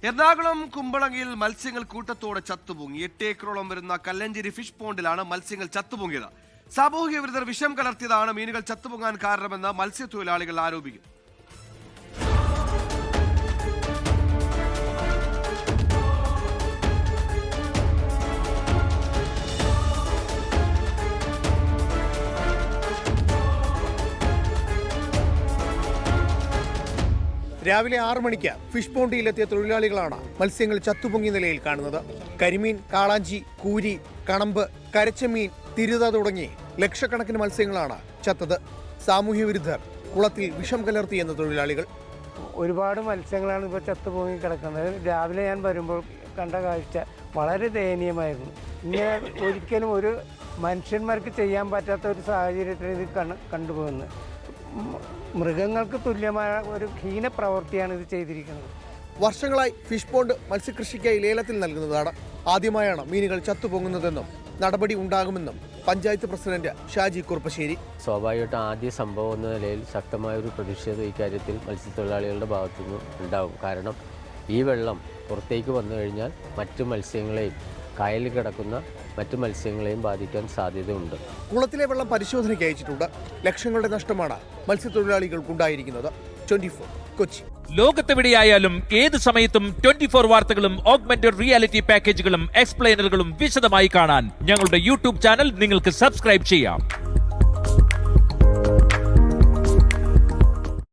എറണാകുളം കുമ്പളങ്ങിയിൽ മത്സ്യങ്ങൾ കൂട്ടത്തോടെ ചത്തുപൊങ്ങി. 8 ഏക്കറോളം വരുന്ന കല്ലഞ്ചേരി ഫിഷ് പോണ്ടിലാണ് മത്സ്യങ്ങൾ ചത്തുപൊങ്ങിയത്. സാമൂഹിക വിരുദ്ധർ വിഷം കലർത്തിയതാണ് മീനുകൾ ചത്തുപൊങ്ങാൻ കാരണമെന്ന് മത്സ്യത്തൊഴിലാളികൾ ആരോപിക്കുന്നു. രാവിലെ 6 മണിക്ക് ഫിഷ് പോണ്ടിയിലെത്തിയ തൊഴിലാളികളാണ് മത്സ്യങ്ങൾ ചത്തുപൊങ്ങിയ നിലയിൽ കാണുന്നത്. കരിമീൻ, കാളാഞ്ചി, കൂരി, കണമ്പ്, കരച്ചമീൻ, തിരുത തുടങ്ങി ലക്ഷക്കണക്കിന് മത്സ്യങ്ങളാണ് ചത്തത്. സാമൂഹ്യ വിരുദ്ധർ കുളത്തിൽ വിഷം കലർത്തിയെന്ന് തൊഴിലാളികൾ. ഒരുപാട് മത്സ്യങ്ങളാണ് ഇപ്പോൾ ചത്തുപൊങ്ങി കിടക്കുന്നത്. രാവിലെ ഞാൻ വരുമ്പോൾ കണ്ട കാഴ്ച വളരെ ദയനീയമായിരുന്നു. ഇങ്ങനെ ഒരിക്കലും ഒരു മനുഷ്യന്മാർക്ക് ചെയ്യാൻ പറ്റാത്ത ഒരു സാഹചര്യത്തിൽ ഇത് കണ്ടുപോകുന്നത്. മൃഗങ്ങൾക്ക് തുല്യമായ ഒരു ഹീന പ്രവൃത്തിയാണ് ഇത് ചെയ്തിരിക്കുന്നത്. വർഷങ്ങളായി ഫിഷ് പോണ്ട് മത്സ്യകൃഷിക്കായി ലേലത്തിൽ നൽകുന്നതാണ്. ആദ്യമായാണ് മീനുകൾ ചത്തുപൊങ്ങുന്നതെന്നും നടപടി ഉണ്ടാകുമെന്നും പഞ്ചായത്ത് പ്രസിഡന്റ് ഷാജി കുറുപ്പശ്ശേരി. സ്വാഭാവികമായിട്ടും ആദ്യ സംഭവം എന്ന നിലയിൽ ശക്തമായൊരു പ്രതിഷേധം ഇക്കാര്യത്തിൽ മത്സ്യത്തൊഴിലാളികളുടെ ഭാഗത്തുനിന്ന് ഉണ്ടാകും. കാരണം ഈ വെള്ളം പുറത്തേക്ക് വന്നു കഴിഞ്ഞാൽ മറ്റു മത്സ്യങ്ങളെയും കായലിൽ കിടക്കുന്ന മറ്റു മത്സ്യങ്ങളെയും ബാധിക്കാൻ സാധ്യതയുണ്ട്. കുളത്തിലെ വെള്ളം പരിശോധനയ്ക്ക് അയച്ചിട്ടുണ്ട്. ലക്ഷങ്ങളുടെ നഷ്ടമാണ് മത്സ്യത്തൊഴിലാളികൾക്കുണ്ടായിരിക്കുന്നത്. 24 കൊച്ചി. ലോകത്തെവിടെയായാലും ഏത് സമയത്തും 24 വാർത്തകളും ഓഗ്മെന്റഡ് റിയാലിറ്റി പാക്കേജുകളും എക്സ്പ്ലെയിനറുകളും വിശദമായി കാണാൻ ഞങ്ങളുടെ യൂട്യൂബ് ചാനൽ നിങ്ങൾക്ക് സബ്സ്ക്രൈബ് ചെയ്യാം.